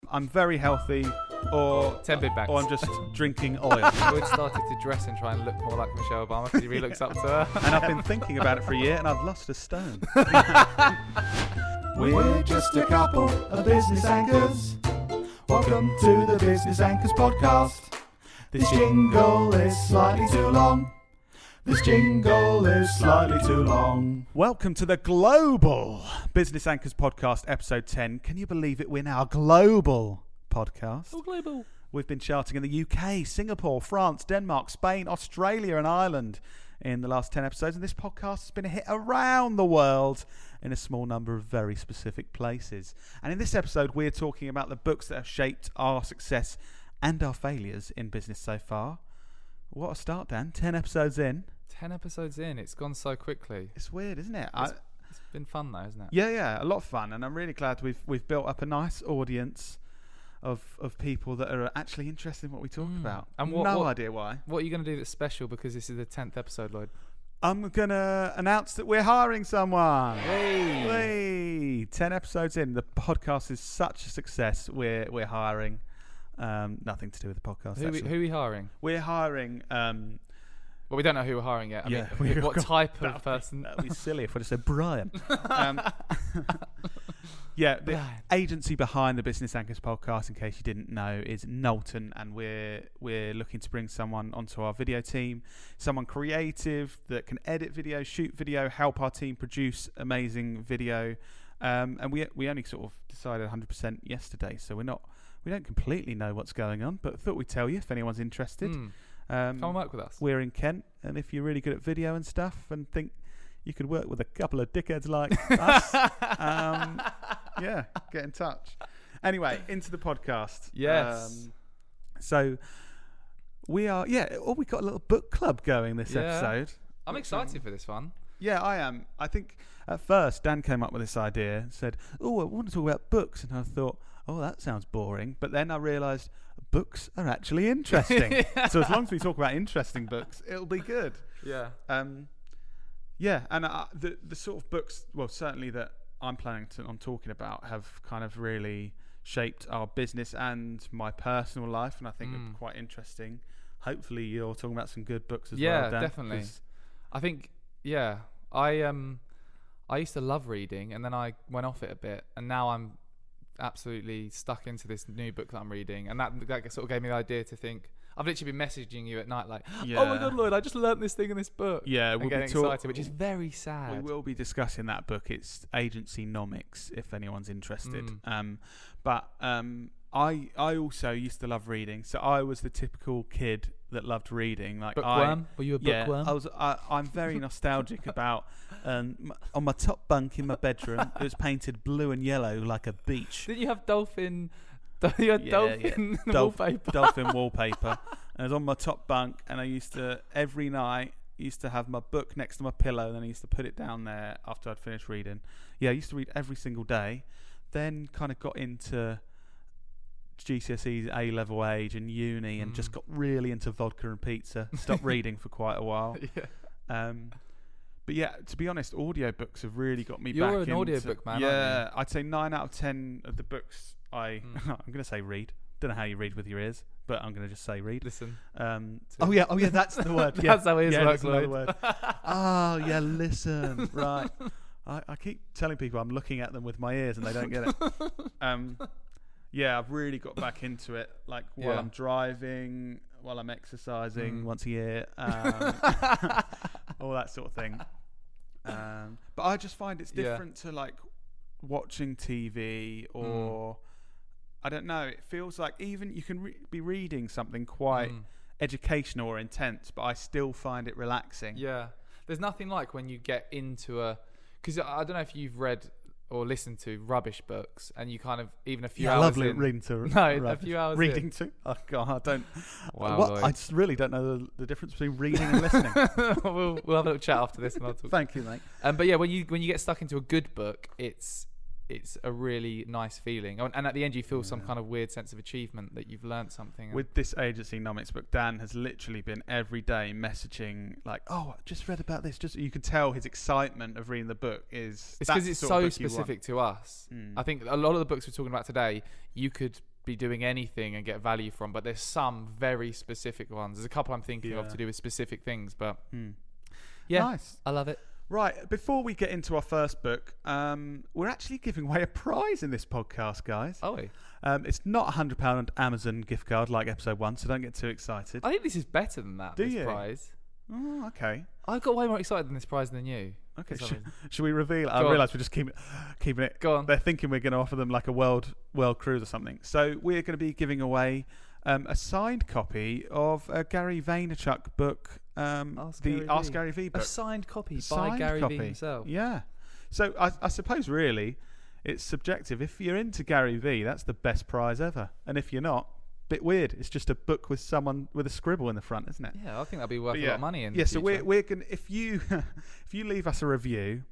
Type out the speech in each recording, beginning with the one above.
I'm very healthy, or 10 big bags. or I'm just drinking oil. Lloyd started to dress and try and look more like Michelle Obama because he really looks up to her. And I've been thinking about it for a year, and I've lost a stone. We're just a couple of business anchors. Welcome to the Business Anchors podcast. This jingle is slightly too long. This jingle is slightly too long. Welcome to the Global Business Anchors podcast, episode 10. Can you believe it? We're now a global podcast. All global. We've been charting in the UK, Singapore, France, Denmark, Spain, Australia and Ireland in the last 10 episodes. And this podcast has been a hit around the world in a small number of very specific places. And in this episode, we're talking about the books that have shaped our success and our failures in business so far. What a start, Dan. 10 episodes in. 10 episodes in. It's gone so quickly. It's weird, isn't it? It's been fun though, isn't it? Yeah, a lot of fun. And I'm really glad we've built up a nice audience of people that are actually interested in what we talk about. And no idea why. What are you going to do that's special because this is the 10th episode, Lloyd? I'm going to announce that we're hiring someone. Hey! 10 episodes in. The podcast is such a success. We're hiring. Nothing to do with the podcast. Who are we hiring? We're hiring... Well, we don't know who we're hiring yet. I mean, what type of person? That would be silly if I just said Brian. The agency behind the Business Anchors podcast, in case you didn't know, is Knowlton, and we're looking to bring someone onto our video team, someone creative that can edit video, shoot video, help our team produce amazing video. And we only sort of decided 100% yesterday, so we don't completely know what's going on, but thought we'd tell you if anyone's interested. Come and work with us. We're in Kent, and if you're really good at video and stuff and think you could work with a couple of dickheads like us, get in touch. Anyway, into the podcast. Yes. So we are, we got a little book club going this episode. I'm excited for this one. Yeah, I am. I think at first Dan came up with this idea and said, I want to talk about books. And I thought, that sounds boring. But then I realised books are actually interesting. So as long as we talk about interesting books, it'll be good. Yeah. And the sort of books, well, certainly that I'm planning on talking about have kind of really shaped our business and my personal life, and I think are quite interesting. Hopefully you're talking about some good books as well, Dan. Yeah, definitely. I think, I used to love reading, and then I went off it a bit, and now I'm absolutely stuck into this new book that I'm reading, and that sort of gave me the idea to think. I've literally been messaging you at night like, oh my God, Lloyd, I just learnt this thing in this book. Yeah, we'll getting excited, which is very sad. We will be discussing that book. It's Agencynomics, if anyone's interested. But I also used to love reading, so I was the typical kid that loved reading. Like bookworm? Were you a bookworm? I'm very nostalgic about on my top bunk in my bedroom. It was painted blue and yellow like a beach. Didn't you have dolphin? You had dolphin wallpaper. Dolphin wallpaper. And I was on my top bunk, and I used to every night have my book next to my pillow, and then I used to put it down there after I'd finished reading. Yeah, I used to read every single day. Then kind of got into GCSEs, A-level age, and uni, and just got really into vodka and pizza. Stopped reading for quite a while. But yeah, to be honest, audiobooks have really got me back into... You're an audiobook man, yeah, aren't you? I'd say 9 out of 10 of the books I'm going to say read. Don't know how you read with your ears, but I'm going to just say read. Listen. That's the word. That's how ears work, Lloyd. Word. Listen. Right. I keep telling people I'm looking at them with my ears, and they don't get it. I've really got back into it, like while I'm driving, while I'm exercising once a year, all that sort of thing. But I just find it's different to like watching TV or I don't know. It feels like even you can be reading something quite educational or intense, but I still find it relaxing. Yeah, there's nothing like when you get into because I don't know if you've read or listened to rubbish books, and you kind of even a few hours. I love in, reading to a few hours reading in. To. Oh God, I don't. Wow, I just really don't know the difference between reading and listening. we'll have a little chat after this, and I'll talk. Thank you, mate. But yeah, when you get stuck into a good book, it's a really nice feeling, and at the end you feel some kind of weird sense of achievement that you've learned something. With this Agencynomics book, Dan has literally been every day messaging like, I just read about this. Just you can tell his excitement of reading the book is. It's because it's so specific to us. I think a lot of the books we're talking about today, you could be doing anything and get value from, but there's some very specific ones. There's a couple I'm thinking of to do with specific things, but yeah, nice. I love it. Right, before we get into our first book, we're actually giving away a prize in this podcast, guys. Oh, we? It's not a £100 Amazon gift card like episode 1, so don't get too excited. I think this is better than that. This prize. Oh, okay. I got way more excited than this prize than you. Okay, should we reveal? I realise we're just keeping it. Go on. They're thinking we're going to offer them like a world cruise or something. So we're going to be giving away a signed copy of a Gary Vaynerchuk book, Ask Gary V book. A signed copy by Gary V himself. Yeah. So I suppose really it's subjective. If you're into Gary V, that's the best prize ever. And if you're not, bit weird. It's just a book with someone with a scribble in the front, isn't it? Yeah, I think that'd be worth a lot of money in the so future. we're going if you leave us a review,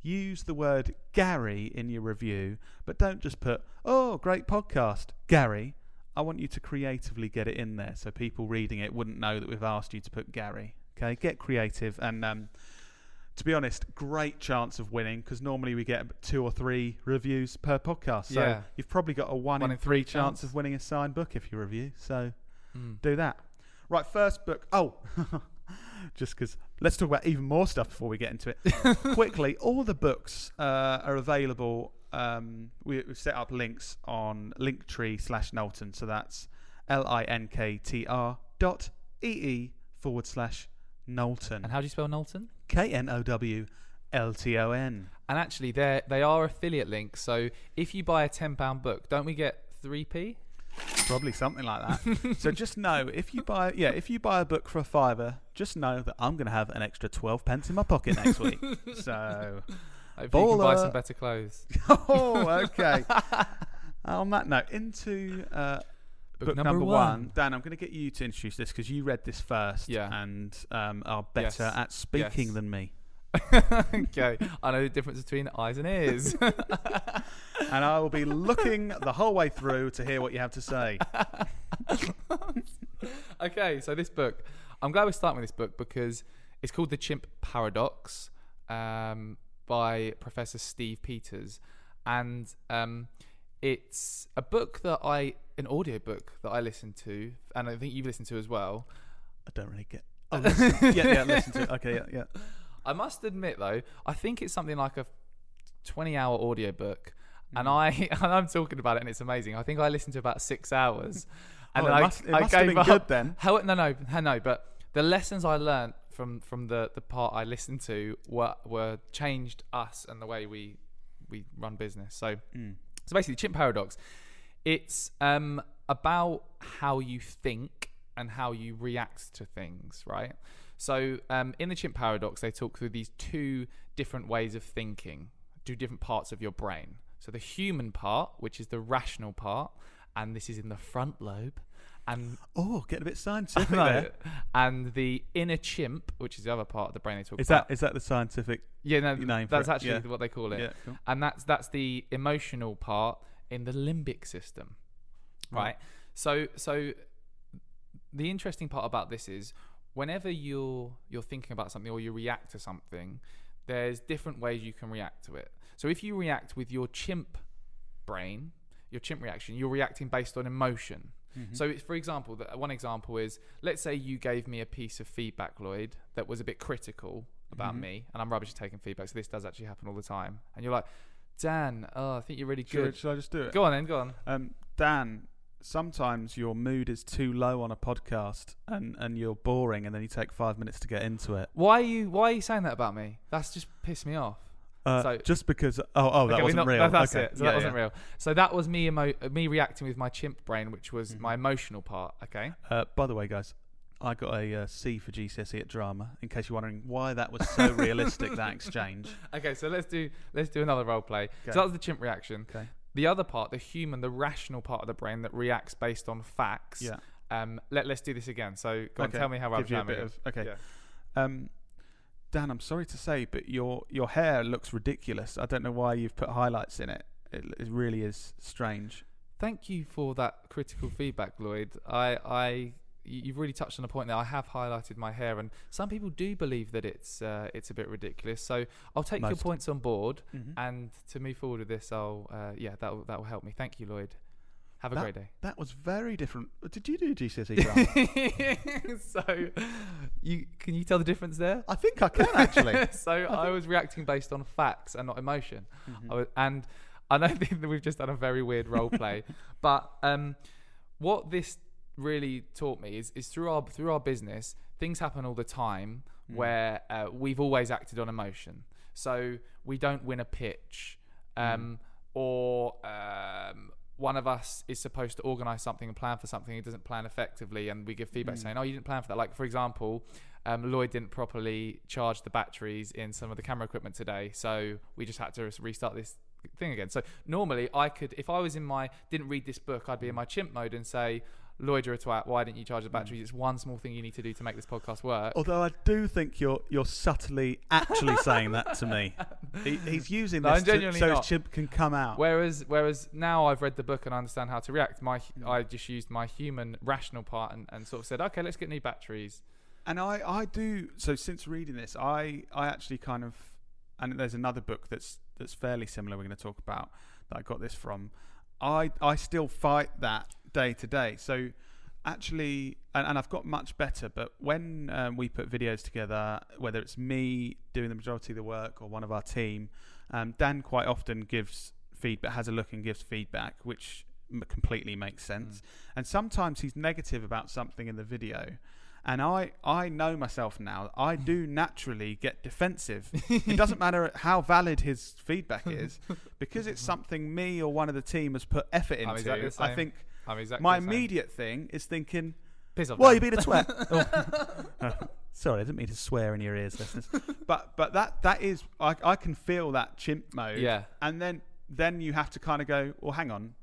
use the word Gary in your review, but don't just put, "Oh, great podcast, Gary." I want you to creatively get it in there so people reading it wouldn't know that we've asked you to put Gary. Okay, get creative. And to be honest, great chance of winning, because normally we get 2 or 3 reviews per podcast. So you've probably got a 1 in 3 chance of winning a signed book if you review. So do that. Right, first book. Oh, just because let's talk about even more stuff before we get into it. Quickly, all the books are available. We've set up links on Linktree/Knowlton. So that's linktr.ee/Knowlton. And how do you spell Knowlton? KNOWLTON. And actually, they are affiliate links. So if you buy a £10 book, don't we get 3p? Probably something like that. So just know, if you buy a book for a £5, just know that I'm going to have an extra 12 pence in my pocket next week. So hopefully you can buy some better clothes. Oh, okay. On that note, into book number 1. Dan, I'm going to get you to introduce this because you read this first and are better at speaking than me. Okay, I know the difference between eyes and ears. And I will be looking the whole way through to hear what you have to say. Okay, so this book, I'm glad we're starting with this book because it's called The Chimp Paradox by Professor Steve Peters. And it's a book an audio book that I listened to, and I think you've listened to as well. I don't really get... Oh, listen to it. Okay, yeah. I must admit, though, I think it's something like a 20-hour audiobook, and I'm talking about it, and it's amazing. I think I listened to about 6 hours. And it must have been good then. No, but the lessons I learned from the part I listened to were changed us and the way we run business. So basically, Chimp Paradox, it's about how you think and how you react to things, right? So in the Chimp Paradox, they talk through these 2 different ways of thinking, 2 different parts of your brain. So the human part, which is the rational part, and this is in the front lobe. And getting a bit scientific there. And the inner chimp, which is the other part of the brain they talk about. Is that the scientific name? That's actually what they call it. Yeah, cool. And that's the emotional part in the limbic system, right? So the interesting part about this is, whenever you're thinking about something or you react to something, there's different ways you can react to it. So if you react with your chimp brain, your chimp reaction, you're reacting based on emotion. Mm-hmm. So for example, one example is, let's say you gave me a piece of feedback, Lloyd, that was a bit critical about me, and I'm rubbish at taking feedback, so this does actually happen all the time. And you're like, Dan, I think you're really good. Should I just do it? Go on. Dan, sometimes your mood is too low on a podcast and you're boring, and then you take 5 minutes to get into it. Why are you saying that about me? That's just pissed me off. Just because that wasn't real. That's it. So that wasn't real. So that was me reacting with my chimp brain, which was my emotional part. Okay. By the way, guys, I got a C for GCSE at drama. In case you're wondering why that was so realistic, that exchange. Okay, so let's do another role play. Okay. So that was the chimp reaction. Okay. The other part, the human, the rational part of the brain that reacts based on facts. Yeah. Let's do this again. So go on, tell me how rubbish I am. Okay. Yeah. Dan, I'm sorry to say, but your hair looks ridiculous. I don't know why you've put highlights in it. It really is strange. Thank you for that critical feedback, Lloyd. You've really touched on a point there. I have highlighted my hair, and some people do believe that it's a bit ridiculous. So I'll take your points on board, and to move forward with this, that will help me. Thank you, Lloyd. Have a great day. That was very different. Did you do GCSE drama? So, can you tell the difference there? I think I can actually. So I was reacting based on facts and not emotion. Mm-hmm. And I know that we've just done a very weird role play, but what this really taught me is through our business, things happen all the time where we've always acted on emotion. So we don't win a pitch, or one of us is supposed to organise something and plan for something. He doesn't plan effectively, and we give feedback saying, "Oh, you didn't plan for that." Like, for example, Lloyd didn't properly charge the batteries in some of the camera equipment today, so we just had to restart this thing again. So normally I could, if I was didn't read this book, I'd be in my chimp mode and say, Lloyd, you're a twat, why didn't you charge the batteries? It's one small thing you need to do to make this podcast work. Although I do think you're subtly actually saying that to me. He's using this so his chimp can come out. Whereas now I've read the book and I understand how to react. I just used my human rational part and sort of said, okay, let's get new batteries. And I do, so since reading this, I actually kind of, and there's another book that's fairly similar we're going to talk about that I got this from. I still fight that day to day. So actually, and I've got much better, but when we put videos together, whether it's me doing the majority of the work or one of our team, Dan quite often gives feedback, has a look and gives feedback, which completely makes sense. And sometimes he's negative about something in the video. And I know myself now, I do naturally get defensive. It doesn't matter how valid his feedback is, because it's something me or one of the team has put effort into. Exactly I think exactly my immediate thing is thinking, piss off. Why you being a twat? Sorry, I didn't mean to swear in your ears, listeners. But that is, I can feel that chimp mode. Yeah. And then you have to kind of go, well, hang on,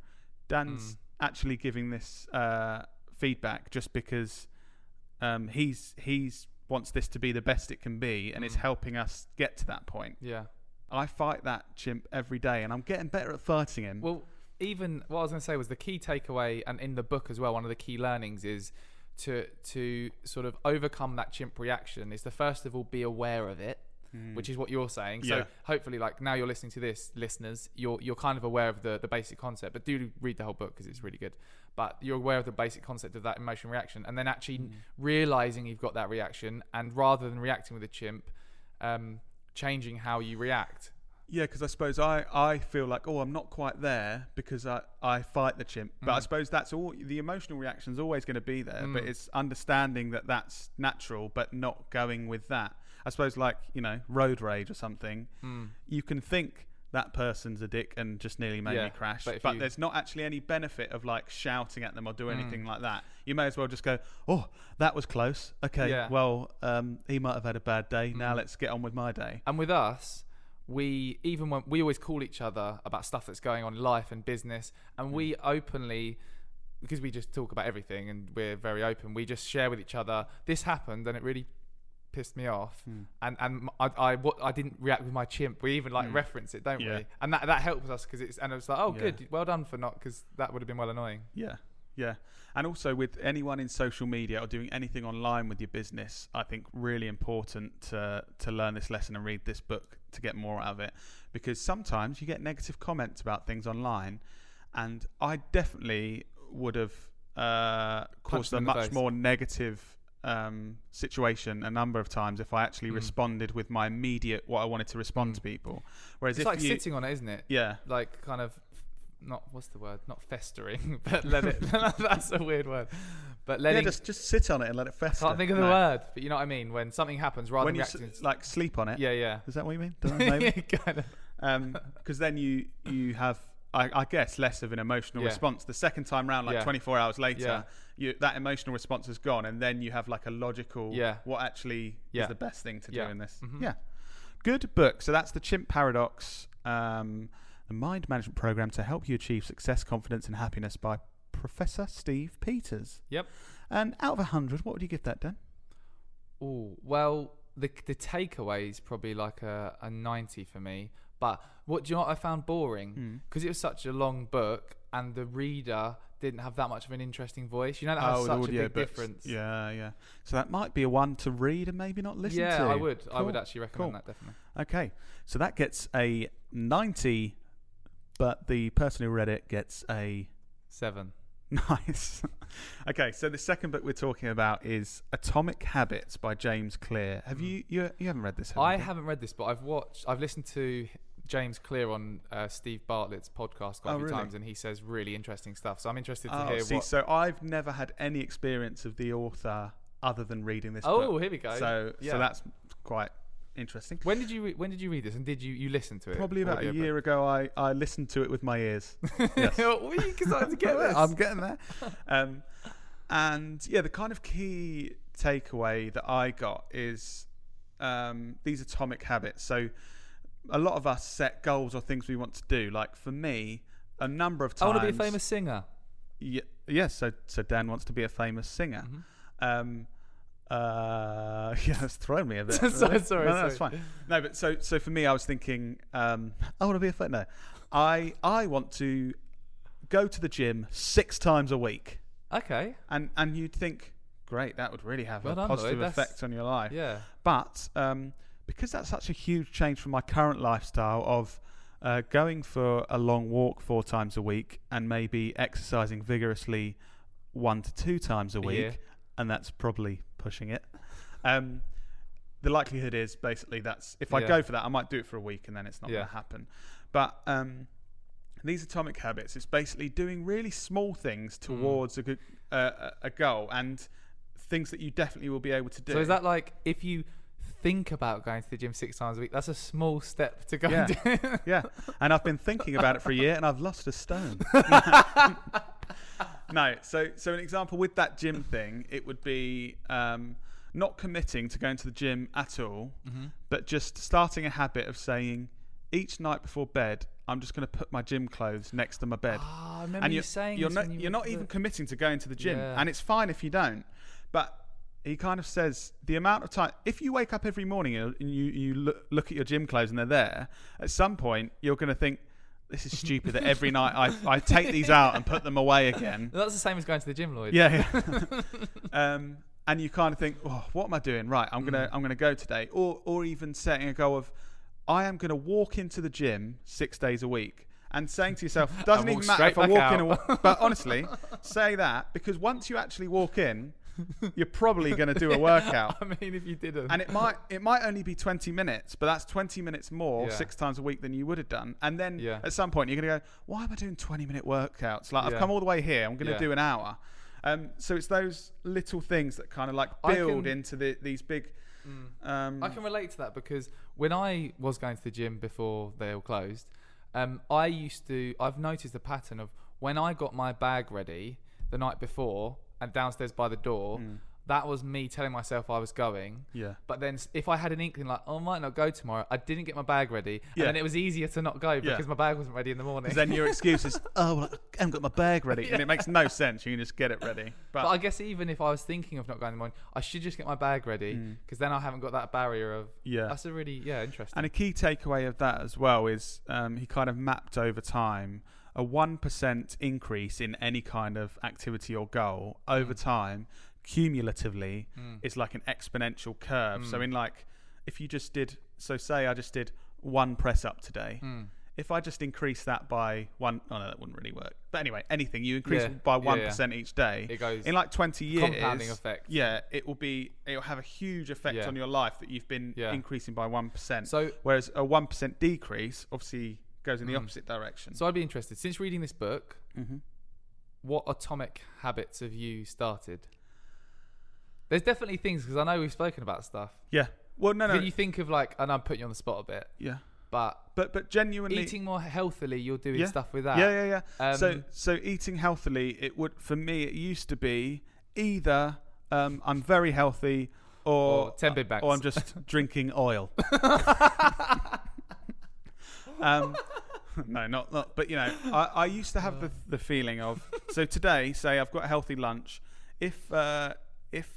Dan's actually giving this feedback just because he's wants this to be the best it can be, and it's helping us get to that point. Yeah. I fight that chimp every day, and I'm getting better at fighting him. Well, even what I was going to say was the key takeaway, and in the book as well, one of the key learnings is to sort of overcome that chimp reaction is to first of all be aware of it, which is what you're saying. So hopefully, like, now you're listening to this, listeners, you're kind of aware of the basic concept, but do read the whole book because it's really good. But you're aware of the basic concept of that emotional reaction, and then actually realizing you've got that reaction, and rather than reacting with a chimp, changing how you react. Yeah, because I suppose I feel like, I'm not quite there because I fight the chimp. But I suppose that's all, the emotional reaction is always going to be there, but it's understanding that that's natural, but not going with that. I suppose, like, road rage or something, you can think that person's a dick and just nearly made me crash, but there's not actually any benefit of like shouting at them or do anything like that. You may as well just go, that was close. Okay, well, he might have had a bad day. Now let's get on with my day. And with us, we always call each other about stuff that's going on in life and business, and we openly, because we just talk about everything and we're very open, we just share with each other, this happened and it really pissed me off, and I didn't react with my chimp. We even reference it, don't we? And that helps us because it's like, good, well done for not, because that would have been well annoying. Yeah. And also with anyone in social media or doing anything online with your business, I think really important to learn this lesson and read this book to get more out of it, because sometimes you get negative comments about things online, and I definitely would have caused a much more negative situation a number of times if I actually responded with my immediate what I wanted to respond to people. Whereas it's like sitting on it, isn't it? Yeah. Like kind of not, what's the word? Not festering, but let it. That's a weird word. But letting. Yeah, just sit on it and let it fester. I can't think of the word, but you know what I mean. When something happens, rather than reacting, like sleep on it. Yeah. Is that what you mean? Don't know, maybe. Yeah, kind of. Because then you have, I guess, less of an emotional response. The second time round, 24 hours later, that emotional response is gone, and then you have like a logical, what actually is the best thing to do in this. Yeah. Good book. So that's the Chimp Paradox, the mind management program to help you achieve success, confidence, and happiness by Professor Steve Peters. Yep. And out of 100, what would you give that, Dan? Oh, well, the takeaway is probably like a 90 for me. But do you know what I found boring? Because it was such a long book and the reader didn't have that much of an interesting voice. You know, that has such a big difference. Yeah. So that might be a one to read and maybe not listen to. Yeah, I would. Cool. I would actually recommend that, definitely. Okay. So that gets a 90, but the person who read it gets a 7. Nice. Okay, so the second book we're talking about is Atomic Habits by James Clear. Have you haven't read this? I haven't read this, but I've listened to James Clear on Steve Bartlett's podcast quite a few times, and he says really interesting stuff. So I'm interested to hear what. So I've never had any experience of the author other than reading this book. Oh, here we go. So that's quite interesting. When did you read this, and did you listen to it? Probably about a year ago. I listened to it with my ears. Yes. Well, you started to get this. I'm getting there. And yeah, the kind of key takeaway that I got is these atomic habits. So a lot of us set goals or things we want to do. Like for me, a number of times. I want to be a famous singer. Yes. So Dan wants to be a famous singer. Mm-hmm. It's thrown me a bit. Sorry. No, it's fine. No, but so for me, I was thinking, I want to be a no. I want to go to the gym 6 times a week. Okay. And you'd think, great, that would really have a positive effect on your life. Yeah. But because that's such a huge change from my current lifestyle of going for a long walk 4 times a week and maybe exercising vigorously 1 to 2 times a week, and that's probably pushing it. The likelihood is basically that's if I go for that, I might do it for a week and then it's not going to happen. But these atomic habits, it's basically doing really small things towards a good a goal and things that you definitely will be able to do. So is that like if you think about going to the gym 6 times a week, that's a small step to go and do? Yeah. And I've been thinking about it for a year and I've lost a stone. No, so an example with that gym thing, it would be not committing to going to the gym at all, but just starting a habit of saying each night before bed, I'm just going to put my gym clothes next to my bed. Oh, I remember you saying you're not even committing to going to the gym, and it's fine if you don't. But he kind of says the amount of time, if you wake up every morning and you look at your gym clothes and they're there, at some point you're going to think, this is stupid that every night I take these out and put them away again. That's the same as going to the gym, Lloyd. Yeah. And you kind of think, oh, what am I doing? Right, I'm gonna go today, or even setting a goal of, I am gonna walk into the gym 6 days a week, and saying to yourself, doesn't even matter if I walk in. But honestly, say that, because once you actually walk in, you're probably going to do a workout. I mean, if you didn't. And it might only be 20 minutes, but that's 20 minutes more 6 times a week than you would have done. And then at some point, you're going to go, why am I doing 20-minute workouts? Like, I've come all the way here. I'm going to do an hour. So it's those little things that kind of like build into these big... I can relate to that because when I was going to the gym before they all closed, I've noticed the pattern of when I got my bag ready the night before and downstairs by the door, that was me telling myself I was going. Yeah. But then if I had an inkling like, I might not go tomorrow, I didn't get my bag ready. And then it was easier to not go because my bag wasn't ready in the morning. Because then your excuse is, I haven't got my bag ready. And it makes no sense. You can just get it ready. But I guess even if I was thinking of not going in the morning, I should just get my bag ready because then I haven't got that barrier of... Yeah. That's a really, interesting. And a key takeaway of that as well is he kind of mapped over time a 1% increase in any kind of activity or goal over time, cumulatively, is like an exponential curve. So in like, if you just did, say I just did 1 press up today. If I just increase that by 1, that wouldn't really work. But anyway, anything you increase by 1% each day, it goes in like 20 years, compounding effect. Yeah, it'll have a huge effect on your life that you've been increasing by 1%. So whereas a 1% decrease obviously goes in the opposite direction. So I'd be interested, since reading this book, what atomic habits have you started? There's definitely things, because I know we've spoken about stuff. Yeah. Well, no. Can you think of like, and I'm putting you on the spot a bit. Yeah. But genuinely eating more healthily, you're doing stuff with that. Yeah. So eating healthily, for me, it used to be either I'm very healthy or 10 big bags, or I'm just drinking oil. No, not. But I used to have the feeling of, so today, say I've got a healthy lunch. If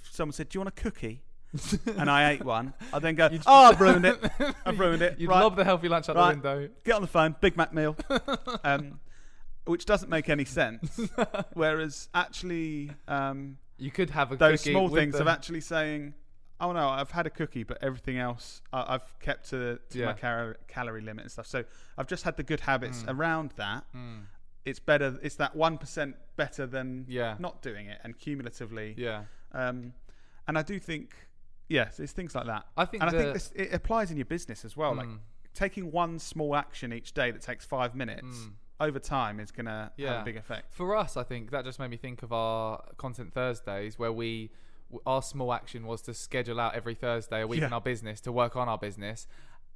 someone said, "Do you want a cookie?" and I ate one, I'd then go, I've ruined it. I've ruined it. You'd lob the healthy lunch out the window. Get on the phone, Big Mac meal. Which doesn't make any sense. Whereas actually, you could have a those cookie small things of actually saying, oh no, I've had a cookie, but everything else I've kept to my calorie limit and stuff. So I've just had the good habits around that. it's better. It's that 1% better than Yeah. not doing it, and cumulatively. Yeah. And I do think, yes, it's things like that. I think and I think it applies in your business as well. Like Mm. taking one small action each day that takes 5 minutes over time is going to have a big effect. For us, I think that just made me think of our Content Thursdays, where our small action was to schedule out every Thursday a week in our business to work on our business,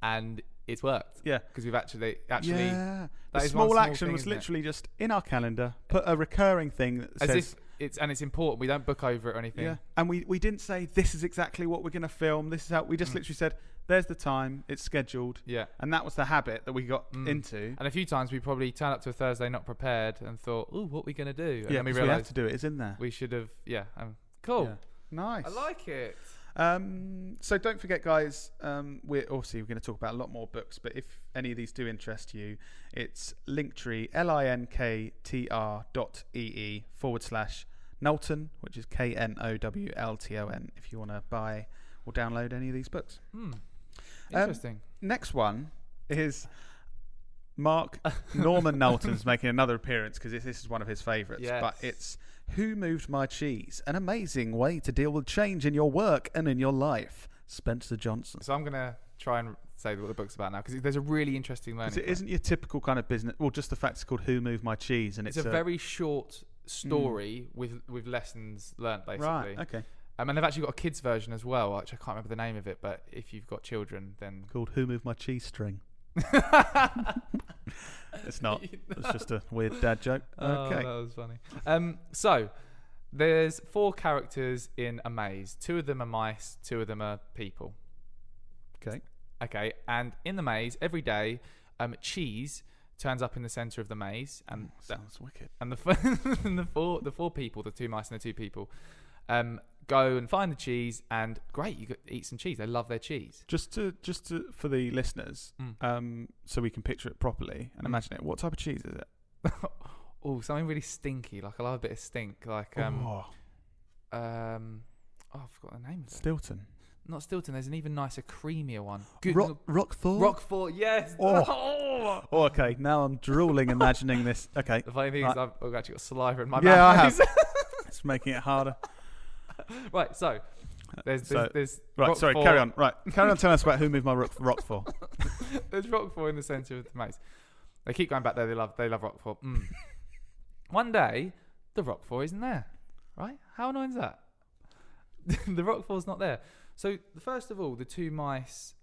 and it's worked. Yeah, because we've actually. Yeah, that the is one small action thing, was isn't it? literally just in our calendar. Put a recurring thing that As says. if it's important. We don't book over it or anything. Yeah, and we didn't say this is exactly what we're going to film. This is how we just literally said. There's the time. It's scheduled. Yeah. And that was the habit that we got into. And a few times we probably turned up to a Thursday not prepared and thought, "Ooh, what are we going to do?" And Yeah, then we we have realised to do it. It's in there. we should have. Yeah. Cool. Yeah. Nice. I like it. So don't forget, guys. We're going to talk about a lot more books, but if any of these do interest you, it's Linktree linktr.ee/Knowlton, which is KNOWLTON. If you want to buy or download any of these books. Interesting. Next one is Mark Norman Knowlton's making another appearance because this is one of his favourites. Yes. But it's Who Moved My Cheese? An amazing way to deal with change in your work and in your life. Spencer Johnson. So I'm going to try and say what the book's about now, because there's a really interesting learning. Because it isn't your typical kind of business. Well, just the fact it's called Who Moved My Cheese, and it's a very short story with lessons learnt, basically. Right. Okay. And they've actually got a kids version as well, which I can't remember the name of it, but if you've got children, then Called Who Moved My Cheese String. It's not. It's just a weird dad joke. Okay. Oh, that was funny. So there's 4 characters in a maze. 2 of them are mice, 2 of them are people. Okay. And in the maze, every day, cheese turns up in the center of the maze, and sounds wicked. And the four people, the 2 mice and the 2 people, go and find the cheese, and great, you could eat some cheese. They love their cheese. Just to for the listeners, so we can picture it properly and imagine it. What type of cheese is it? Oh, something really stinky. Like I love a bit of stink. Like I forgot the name of it. Stilton. Not Stilton. There's an even nicer, creamier one. Roquefort. Roquefort. Yes. Oh, okay. Now I'm drooling imagining this. Okay. The funny thing is, I've actually got saliva in my mouth. Yeah, I have. It's making it harder. Right. So there's right. Roquefort. Sorry. Carry on. Right. Carry on telling us about Who Moved My Roquefort. There's Roquefort in the centre of the maze. They keep going back there. They love Roquefort. One day, the Roquefort isn't there. Right? How annoying is that? The Roquefort's not there. So first of all, the 2 mice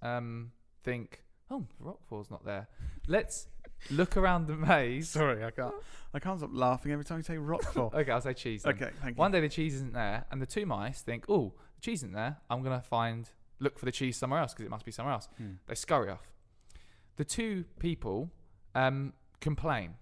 think, "Oh, the Roquefort's not there. Let's look around the maze." Sorry, I can't stop laughing every time you say Roquefort. Okay, I'll say cheese then. Okay, thank you. One day the cheese isn't there, and the 2 mice think, "Oh, the cheese isn't there. I'm gonna look for the cheese somewhere else because it must be somewhere else." They scurry off. The 2 people complain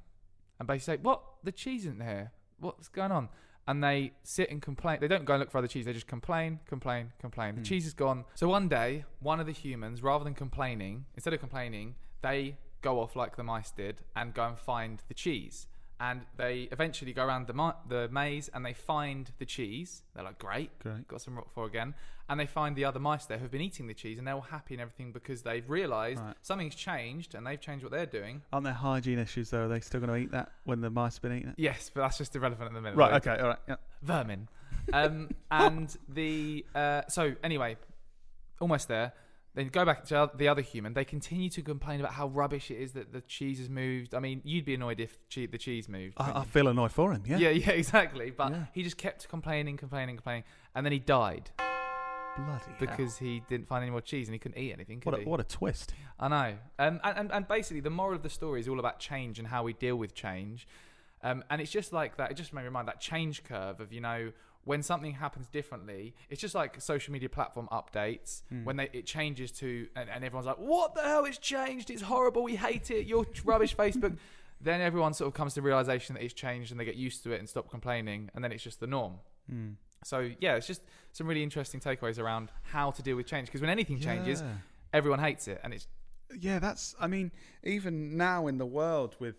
and basically say, "What? The cheese isn't there. What's going on?" And they sit and complain. They don't go and look for other cheese. They just complain. The cheese is gone. So one day, one of the humans, rather than complaining, instead of complaining, they go off like the mice did and go and find the cheese. And they eventually go around the maze and they find the cheese. They're like, great, got some Roquefort again. And they find the other mice there who've been eating the cheese, and they're all happy and everything because they've realised something's changed and they've changed what they're doing. Aren't there hygiene issues though? Are they still going to eat that when the mice have been eating it? Yes, but that's just irrelevant at the minute. Right, okay, all right. Yeah. Vermin. And so anyway, almost there. Then go back to the other human. They continue to complain about how rubbish it is that the cheese has moved. I mean, you'd be annoyed if the cheese moved. I feel annoyed for him, yeah. Yeah, exactly. But he just kept complaining. And then he died. Bloody because he didn't find any more cheese and he couldn't eat anything, could he? What a twist. I know. And basically the moral of the story is all about change and how we deal with change. And it's just like that. It just made me remind that change curve of, when something happens differently, it's just like social media platform updates when it changes to, and everyone's like, what the hell, it's changed, it's horrible, we hate it, you're rubbish, Facebook. Then everyone sort of comes to the realization that it's changed and they get used to it and stop complaining, and then it's just the norm. So yeah, it's just some really interesting takeaways around how to deal with change, because when anything changes, everyone hates it, and it's even now in the world with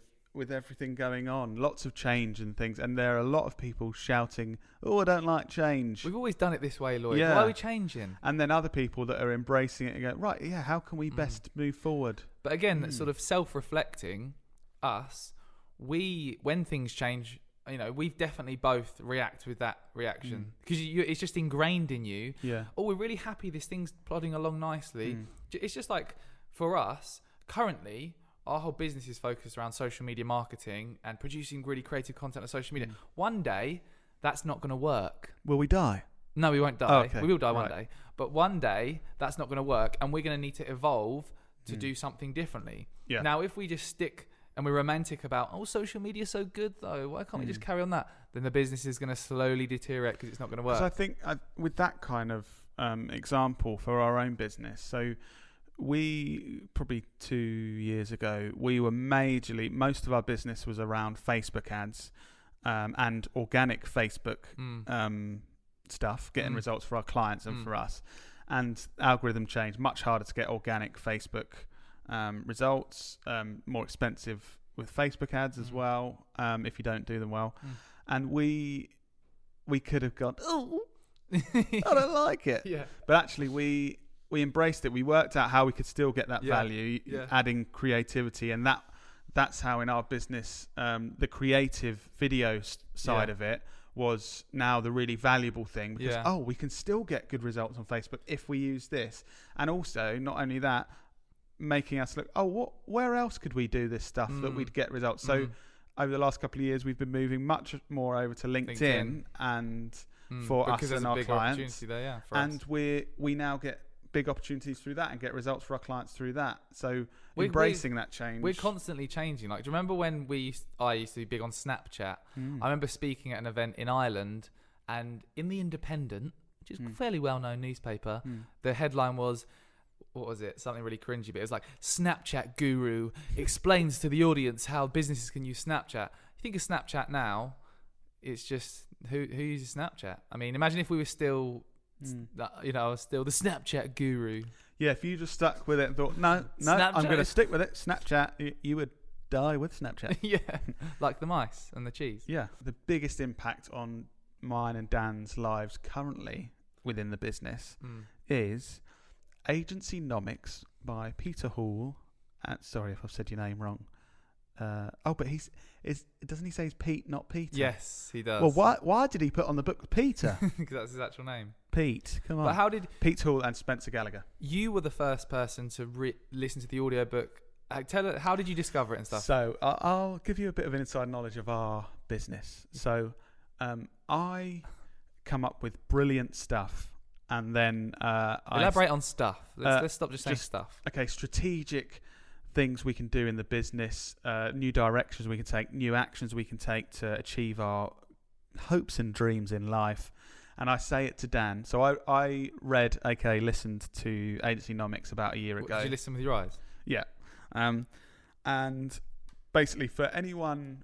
everything going on, lots of change and things, and there are a lot of people shouting, "Oh, I don't like change." We've always done it this way, Lloyd. Yeah. Why are we changing? And then other people that are embracing it and go, right, yeah, how can we best move forward? But again, sort of self-reflecting, us, when things change, we've definitely both react with that reaction because it's just ingrained in you. Yeah. Oh, we're really happy this thing's plodding along nicely. It's just like, for us currently, our whole business is focused around social media marketing and producing really creative content on social media. One day that's not going to work. Will we die? No, we won't die. Oh, okay. We will die one day, but one day that's not going to work, and we're going to need to evolve to do something differently. Yeah. Now, if we just stick and we're romantic about, social media is so good though, why can't we just carry on that? Then the business is going to slowly deteriorate because it's not going to work. So I think with that kind of example for our own business, so we probably 2 years ago, we were most of our business was around Facebook ads and organic Facebook stuff, getting results for our clients and for us. And algorithm change, much harder to get organic Facebook results, more expensive with Facebook ads as well, if you don't do them well. And we could have gone, I don't like it. Yeah. But actually we embraced it. We worked out how we could still get that value, adding creativity, and that's how in our business the creative video side of it was now the really valuable thing, because we can still get good results on Facebook if we use this. And also, not only that, making us look, where else could we do this stuff that we'd get results? So over the last couple of years, we've been moving much more over to LinkedIn and for us and our clients there, and we now get big opportunities through that and get results for our clients through that. So embracing that change. We're constantly changing. Like, do you remember when I used to be big on Snapchat? I remember speaking at an event in Ireland, and in the Independent, which is a fairly well-known newspaper, the headline was, what was it? Something really cringy, but it was like, Snapchat guru explains to the audience how businesses can use Snapchat. You think of Snapchat now, it's just, who uses Snapchat? I mean, imagine if we were still... I was still the Snapchat guru. Yeah, if you just stuck with it and thought, no, Snapchat. I'm going to stick with it. Snapchat, you would die with Snapchat. Yeah, like the mice and the cheese. Yeah, the biggest impact on mine and Dan's lives currently within the business is Agencynomics by Peter Hall. Sorry if I've said your name wrong. But doesn't he say he's Pete, not Peter? Yes, he does. Well, why did he put on the book Peter? Because that's his actual name. Pete, come on. But how did Pete Hall and Spencer Gallagher? You were the first person to listen to the audiobook. How did you discover it and stuff? So I'll give you a bit of inside knowledge of our business. So I come up with brilliant stuff, and then elaborate on stuff. Let's stop just saying stuff. Okay, strategic things we can do in the business, new directions we can take, new actions we can take to achieve our hopes and dreams in life. And I say it to Dan. So I listened to Agencynomics about a year ago. Did you listen with your eyes? Yeah. And basically, for anyone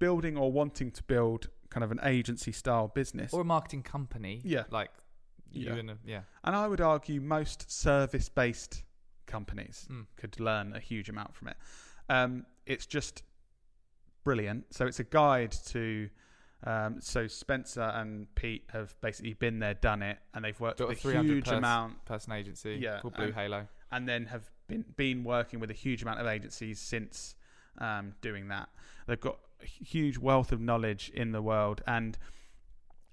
building or wanting to build kind of an agency style business or a marketing company, like you and I would argue most service based companies could learn a huge amount from it. It's just brilliant. So it's a guide to so Spencer and Pete have basically been there, done it, and they've worked with a huge amount person agency called Blue Halo, and then have been working with a huge amount of agencies since doing that. They've got a huge wealth of knowledge in the world, and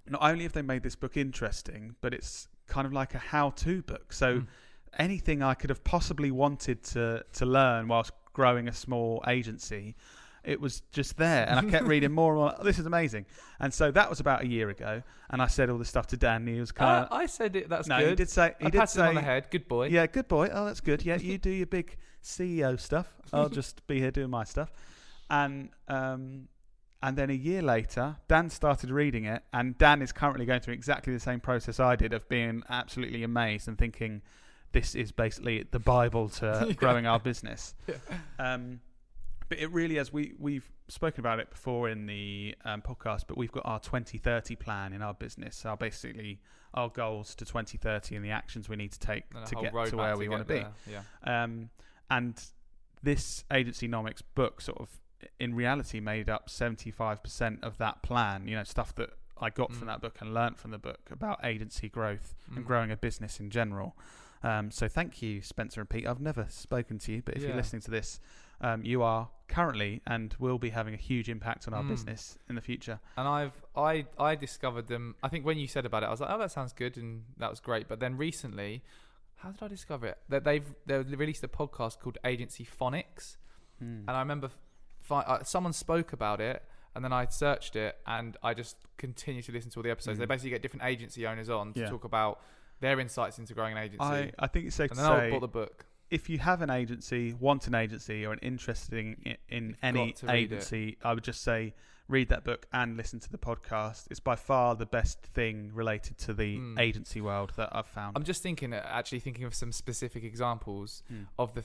not only have they made this book interesting, but it's kind of like a how-to book. So anything I could have possibly wanted to learn whilst growing a small agency, it was just there, and I kept reading more and more. This is amazing. And so that was about a year ago, and I said all this stuff to Dan, and he was kind of... I said it, that's good. No, he did say... I patted him on the head, good boy. Yeah, good boy. Oh, that's good. Yeah, you do your big CEO stuff. I'll just be here doing my stuff. And then a year later, Dan started reading it, and Dan is currently going through exactly the same process I did of being absolutely amazed and thinking, this is basically the Bible to growing our business. Yeah. But it really is. We've spoken about it before in the podcast, but we've got our 2030 plan in our business. So basically our goals to 2030 and the actions we need to take to get to where we want to be. Yeah. And this Agencynomics book sort of in reality made up 75% of that plan, stuff that I got from that book and learnt from the book about agency growth and growing a business in general. So thank you, Spencer and Pete. I've never spoken to you, but if you're listening to this, you are currently and will be having a huge impact on our business in the future. And I discovered them. I think when you said about it, I was like, oh, that sounds good, and that was great. But then recently, how did I discover it? That they released a podcast called Agencynomics, and I remember someone spoke about it, and then I searched it, and I just continued to listen to all the episodes. They basically get different agency owners on to talk about their insights into growing an agency. I think it's safe to say. And then I bought the book. If you have an agency, want an agency, or an interest in any agency, I would just say read that book and listen to the podcast. It's by far the best thing related to the agency world that I've found. I'm just thinking of some specific examples of the...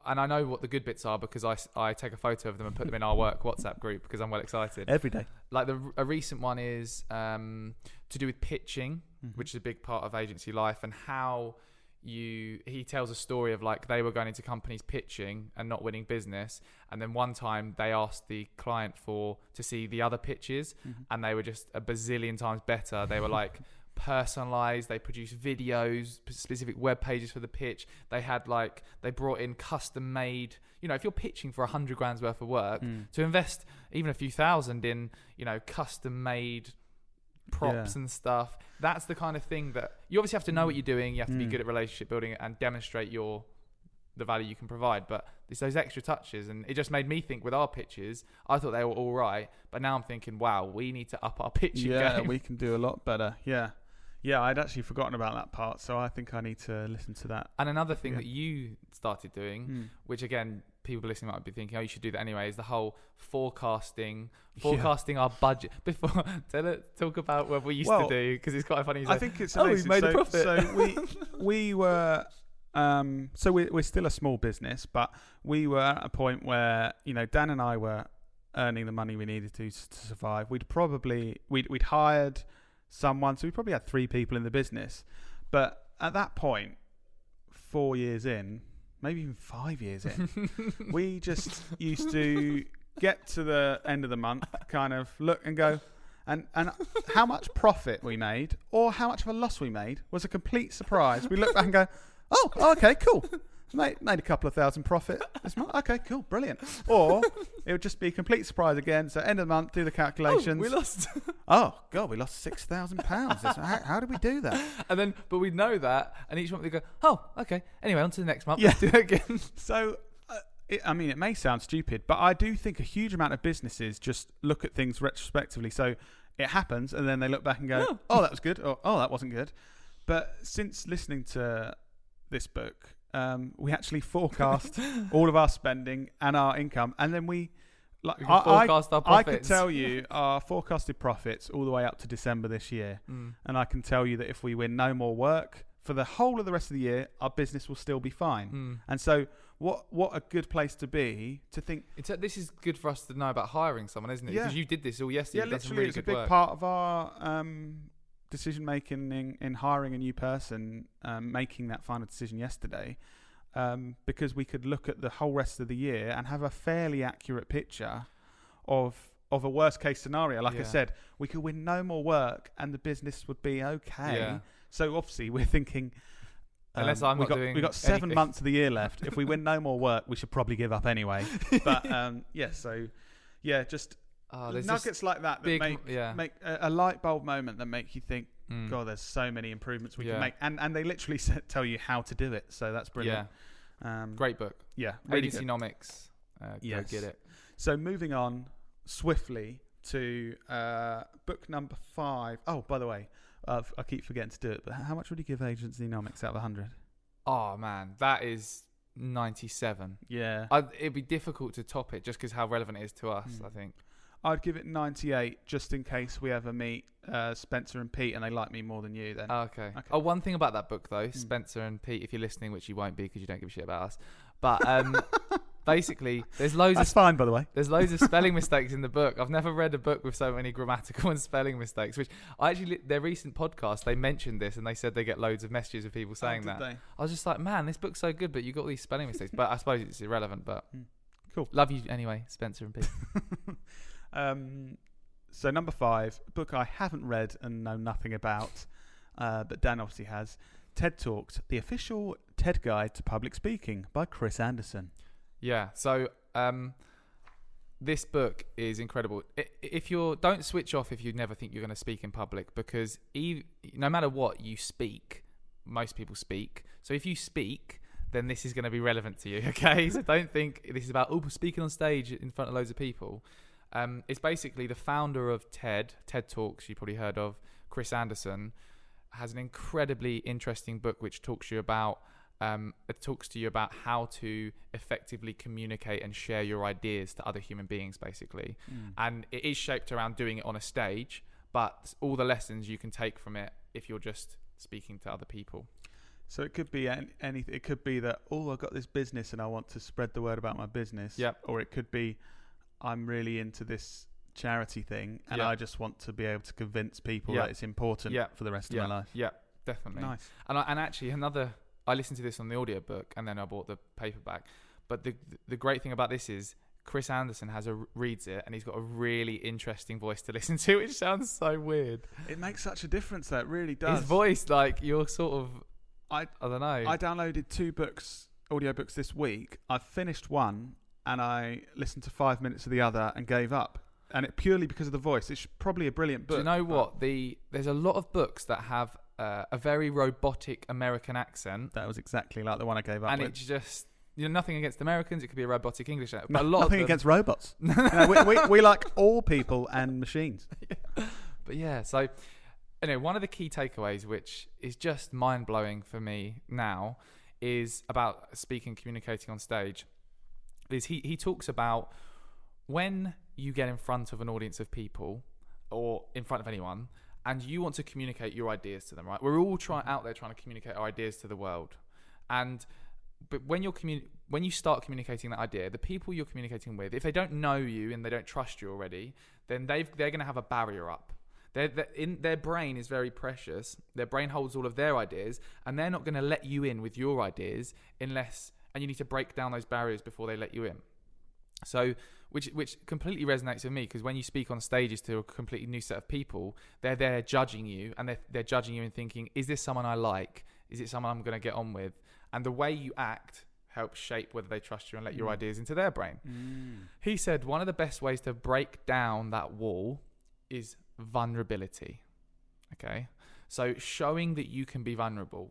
and I know what the good bits are because I take a photo of them and put them in our work WhatsApp group because I'm well excited. Every day. Like a recent one is to do with pitching, which is a big part of agency life, and how he tells a story of like they were going into companies pitching and not winning business, and then one time they asked the client to see the other pitches, and they were just a bazillion times better. They were like personalized, they produced videos, specific web pages for the pitch. They brought in custom made, if you're pitching for 100 grand's worth of work, to invest even a few thousand in, custom made props and stuff. That's the kind of thing that you obviously have to know what you're doing. You have to be good at relationship building and demonstrate the value you can provide. But it's those extra touches, and it just made me think with our pitches, I thought they were all right, but now I'm thinking, wow, we need to up our pitching game. Yeah, we can do a lot better. Yeah, I'd actually forgotten about that part, so I think I need to listen to that. And another thing that you started doing, which again, people listening might be thinking, oh, you should do that anyway, is the whole forecasting our budget. Before, talk about what we used to do, because it's quite funny. I think it's amazing. We made a profit. So we were, so we're still a small business, but we were at a point where, Dan and I were earning the money we needed to survive. We'd hired someone, so we probably had 3 people in the business, but at that point, 4 years in, maybe even 5 years in, we just used to get to the end of the month, kind of look and go, and how much profit we made or how much of a loss we made was a complete surprise. We look back and go, oh, okay, cool. Made a couple of thousand profit this month. Okay, cool, brilliant. Or it would just be a complete surprise again. So end of the month, do the calculations. Oh, we lost. Oh God, we lost £6,000. How did we do that? And then, but we know that, and each month we go, oh, okay. Anyway, on to the next month. Let's do it again. So, it may sound stupid, but I do think a huge amount of businesses just look at things retrospectively. So it happens, and then they look back and go, oh, that was good, or oh, that wasn't good. But since listening to this book, we actually forecast all of our spending and our income, and then we forecast our profits. I could tell you our forecasted profits all the way up to December this year, and I can tell you that if we win no more work for the whole of the rest of the year, our business will still be fine. And so, what a good place to be to think. This is good for us to know about hiring someone, isn't it? Because you did this all yesterday. Yeah, literally, it's a big part of our decision making in hiring a new person, making that final decision yesterday, because we could look at the whole rest of the year and have a fairly accurate picture of a worst case scenario. Like I said, we could win no more work and the business would be okay. Yeah. So obviously we're thinking, unless I'm not doing we've got 7 months of the year left. If we win no more work, we should probably give up anyway. But just nuggets like that make a light bulb moment that make you think, God, there's so many improvements we can make, and they literally tell you how to do it. So that's brilliant. Great book. Yeah, really Agencynomics. Go get it. So moving on swiftly to book number 5. Oh, by the way, I keep forgetting to do it, but how much would you give Agencynomics out of 100? Oh man, that is 97. Yeah, it'd be difficult to top it just because how relevant it is to us. I think I'd give it 98 just in case we ever meet Spencer and Pete and they like me more than you then. Okay. Oh, one thing about that book though, Spencer and Pete, if you're listening, which you won't be because you don't give a shit about us, but basically there's loads That's fine, by the way. There's loads of spelling mistakes in the book. I've never read a book with so many grammatical and spelling mistakes, which their recent podcast, they mentioned this and they said they get loads of messages of people saying that. They? I was just like, man, this book's so good, but you got all these spelling mistakes. But I suppose it's irrelevant, but cool. Love you anyway, Spencer and Pete. So number 5, a book I haven't read and know nothing about, but Dan obviously has. TED Talks, the official TED Guide to Public Speaking by Chris Anderson. Yeah. So this book is incredible. Don't switch off if you never think you're going to speak in public, because no matter what you speak, most people speak. So if you speak, then this is going to be relevant to you. Okay. So don't think this is about speaking on stage in front of loads of people. It's basically the founder of TED Talks, you probably heard of, Chris Anderson, has an incredibly interesting book which talks to you about how to effectively communicate and share your ideas to other human beings, basically. And it is shaped around doing it on a stage, but all the lessons you can take from it if you're just speaking to other people. So it could be anything. It could be that, I've got this business and I want to spread the word about my business. Yep. Or it could be, I'm really into this charity thing and I just want to be able to convince people that it's important for the rest of my life. Yeah, definitely. Nice. And actually I listened to this on the audiobook and then I bought the paperback. But the great thing about this is Chris Anderson reads it and he's got a really interesting voice to listen to, which sounds so weird. It makes such a difference, that it really does. His voice, like, you're sort of, I don't know. I downloaded 2 audiobooks this week. I finished one and I listened to 5 minutes of the other and gave up. And it purely because of the voice. It's probably a brilliant book. Do you know what? There's a lot of books that have a very robotic American accent. That was exactly like the one I gave up and with. It's just, nothing against Americans. It could be a robotic English accent. But nothing against robots. We like all people and machines. But yeah, so one of the key takeaways, which is just mind-blowing for me now, is about speaking, communicating on stage, is he talks about when you get in front of an audience of people or in front of anyone and you want to communicate your ideas to them, right? We're all out there trying to communicate our ideas to the world. But when you start communicating that idea, the people you're communicating with, if they don't know you and they don't trust you already, then they're going to have a barrier up. Their brain is very precious. Their brain holds all of their ideas and they're not going to let you in with your ideas and you need to break down those barriers before they let you in. So, which completely resonates with me, because when you speak on stages to a completely new set of people, they're there judging you, and they're judging you and thinking, is this someone I like? Is it someone I'm going to get on with? And the way you act helps shape whether they trust you and let your ideas into their brain. He said one of the best ways to break down that wall is vulnerability. Okay? So showing that you can be vulnerable.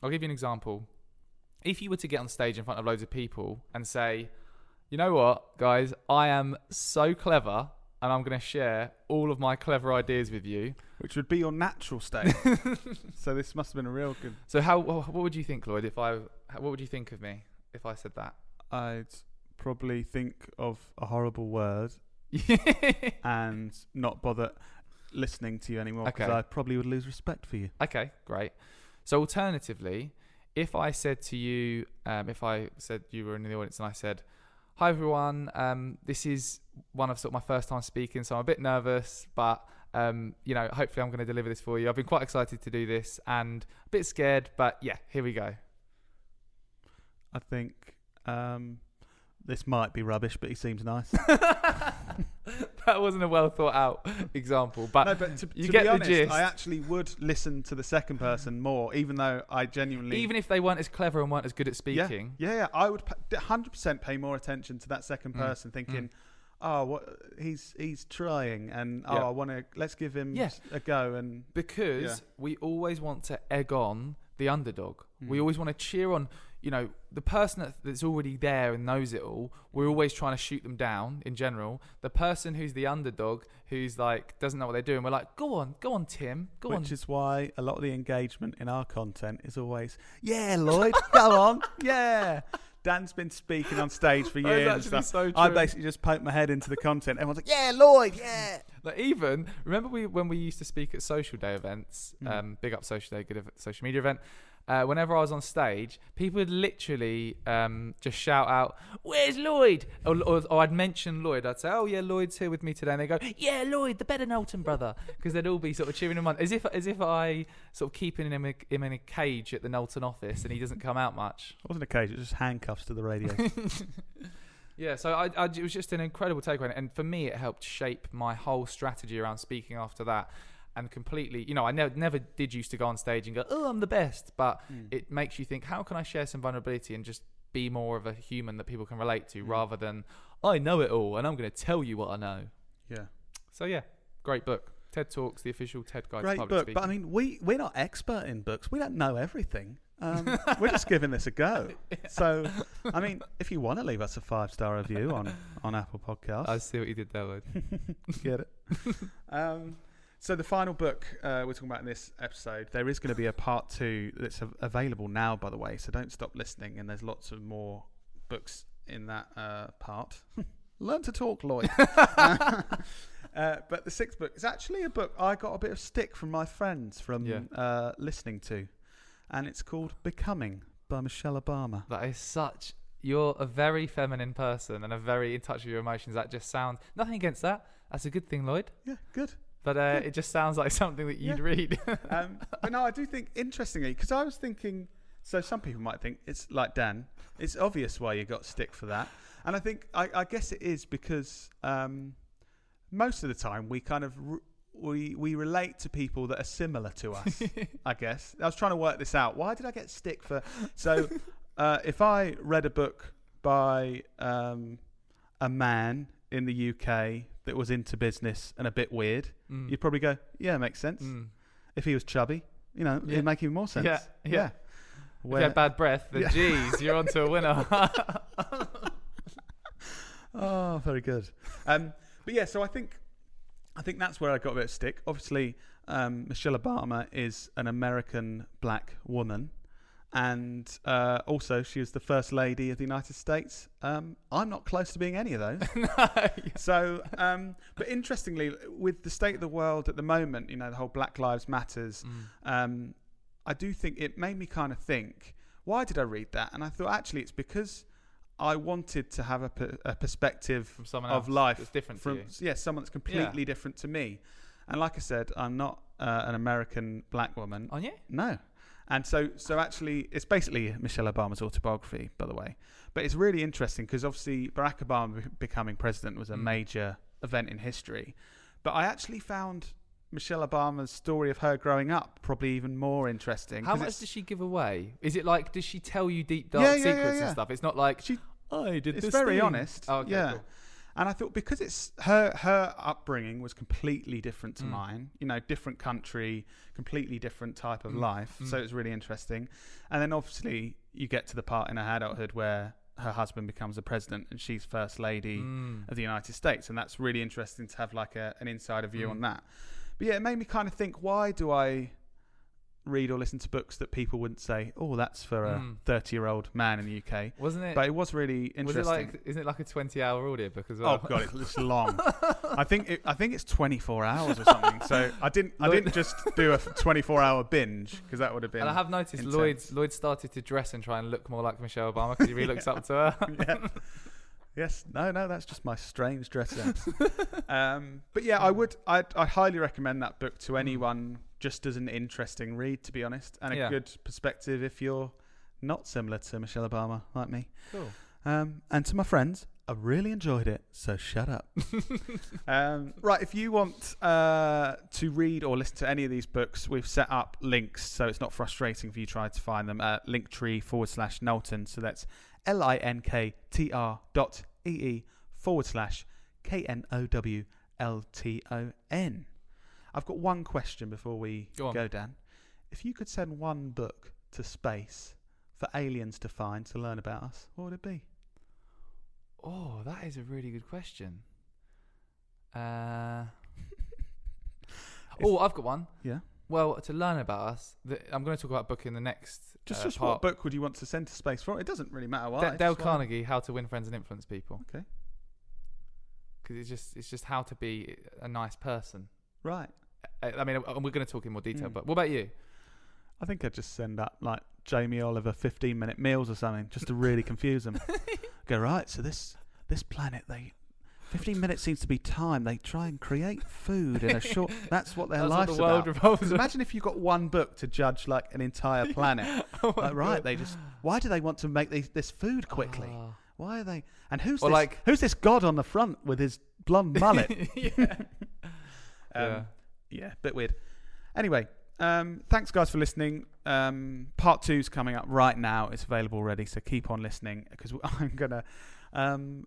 I'll give you an example. If you were to get on stage in front of loads of people and say, you know what, guys, I am so clever and I'm going to share all of my clever ideas with you. Which would be your natural state. So this must have been a real good... So what would you think, Lloyd, what would you think of me if I said that? I'd probably think of a horrible word and not bother listening to you anymore, because I probably would lose respect for you. Okay, great. So alternatively, if I said to you, if I said you were in the audience and I said, hi everyone, this is one of sort of my first time speaking, so I'm a bit nervous, but hopefully I'm going to deliver this for you. I've been quite excited to do this and a bit scared, but yeah, here we go. I think this might be rubbish, but he seems nice. That wasn't a well thought out example, but, no, but to you get be honest, the gist. I actually would listen to the second person more, even though I genuinely... Even if they weren't as clever and weren't as good at speaking. Yeah. I would 100% pay more attention to that second person, thinking, he's trying, and I want to, let's give him a go. And because we always want to egg on the underdog. We always want to cheer on, the person that's already there and knows it all. We're always trying to shoot them down in general. The person who's the underdog, who's like, doesn't know what they're doing, we're like, go on, Tim, go on. Which is why a lot of the engagement in our content is always, yeah, Lloyd, go on, yeah. Dan's been speaking on stage for years and stuff. So I basically just poke my head into the content. Everyone's like, yeah, Lloyd, yeah. Like remember when we used to speak at social day events, big up social day, good social media event. Whenever I was on stage, people would literally just shout out, where's Lloyd? Or I'd mention Lloyd. I'd say, oh yeah, Lloyd's here with me today. And they go, yeah, Lloyd, the better Knowlton brother. Because they'd all be sort of cheering him on. As if I sort of keeping him in a cage at the Knowlton office and he doesn't come out much. It wasn't a cage, it was just handcuffs to the radio. Yeah, so it was just an incredible takeaway. And for me, it helped shape my whole strategy around speaking after that. And completely, I never did used to go on stage and go, oh, I'm the best. But it makes you think, how can I share some vulnerability and just be more of a human that people can relate to, rather than I know it all and I'm going to tell you what I know. Yeah. So yeah, great book. TED Talks, the official TED Guide to Great Public book. Speaking. But I mean, we're not expert in books. We don't know everything. We're just giving this a go. So, I mean, if you want to leave us a 5-star review on Apple Podcasts. I see what you did there, Lloyd. Get it? So the final book we're talking about in this episode, there is going to be a part 2 that's available now, by the way. So don't stop listening. And there's lots of more books in that part. Learn to talk, Lloyd. But the 6th book is actually a book I got a bit of stick from my friends from listening to. And it's called Becoming by Michelle Obama. That is you're a very feminine person and a very in touch with your emotions. That just sounds, nothing against that. That's a good thing, Lloyd. Yeah, good. But it just sounds like something that you'd read. But no, I do think, interestingly, because I was thinking, so some people might think, it's like Dan, it's obvious why you got stick for that. And I think, I guess it is because most of the time we kind of... We relate to people that are similar to us, I guess. I was trying to work this out. Why did I get stick for... So if I read a book by a man in the UK that was into business and a bit weird, you'd probably go, yeah, it makes sense. If he was chubby, it'd make even more sense. Yeah. If you had bad breath, then geez, you're onto a winner. Oh, very good. But yeah, so I think that's where I got a bit of stick. Obviously, Michelle Obama is an American black woman. And also, she was the first lady of the United States. I'm not close to being any of those. So, but interestingly, with the state of the world at the moment, the whole Black Lives Matters, I do think it made me kind of think, why did I read that? And I thought, actually, it's because I wanted to have a perspective from someone of else life that's different from to you. Someone that's completely different to me. And like I said, I'm not an American black woman. Aren't you? No. And so actually, it's basically Michelle Obama's autobiography, by the way. But it's really interesting because obviously Barack Obama becoming president was a major event in history. But I actually found Michelle Obama's story of her growing up probably even more interesting. How much does she give away? Is it like, does she tell you deep dark secrets and stuff? It's not like, I did this It's very thing. honest. Oh, okay, cool. And I thought because it's her upbringing was completely different to mine, different country, completely different type of life. So it was really interesting. And then obviously you get to the part in her adulthood where her husband becomes the president and she's first lady of the United States. And that's really interesting to have like an insider view on that. But yeah, it made me kind of think, why do I read or listen to books that people wouldn't say, oh, that's for a 30-year-old man in the UK? Wasn't it? But it was really interesting. Isn't it like a 20-hour audiobook as well? Oh god, it's long. I think it's 24 hours or something. So I didn't just do a 24-hour binge because that would have been. And I have noticed intense. Lloyd started to dress and try and look more like Michelle Obama because he really looks up to her. Yeah. Yes, no, that's just my strange dress sense. But yeah, I highly recommend that book to anyone, just as an interesting read, to be honest, and a good perspective if you're not similar to Michelle Obama like me. Cool. And to my friends, I really enjoyed it, so shut up. Right, if you want to read or listen to any of these books, we've set up links so it's not frustrating for you trying to find them at linktree/Knowlton. So that's linktr.ee/KNOWLTON. I've got one question before we go, Dan. If you could send one book to space for aliens to find to learn about us, what would it be? Oh, that is a really good question. I've got one. Yeah. Well, to learn about us, I'm going to talk about a book in the next Just part. What book would you want to send to space for? It doesn't really matter what. Dale Carnegie, How to Win Friends and Influence People. Okay. Because it's just how to be a nice person. Right. I mean, we're going to talk in more detail, but what about you? I think I'd just send up like Jamie Oliver 15-minute meals or something just to really confuse them. Go, right, so this planet, 15 minutes seems to be time. They try and create food in a short... That's what their life's the world about. Imagine if you got one book to judge like an entire planet. Right, why do they want to make this food quickly? Why are they... And who's this god on the front with his blonde mullet? Yeah, bit weird. Anyway, Thanks, guys, for listening. Part 2's coming up right now. It's available already, so keep on listening because I'm going to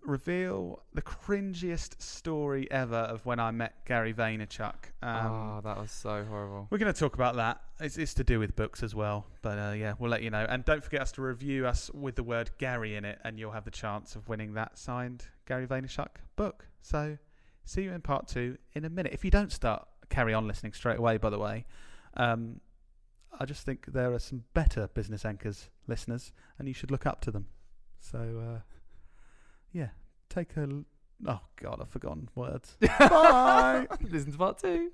reveal the cringiest story ever of when I met Gary Vaynerchuk. That was so horrible. We're going to talk about that. It's to do with books as well. But yeah, we'll let you know. And don't forget us to review us with the word Gary in it, and you'll have the chance of winning that signed Gary Vaynerchuk book. So see you in part 2 in a minute. If you don't carry on listening straight away, by the way, I just think there are some better Business Anchors listeners, and you should look up to them. So, yeah, take a... Oh, God, I've forgotten words. Bye! Listen to part 2.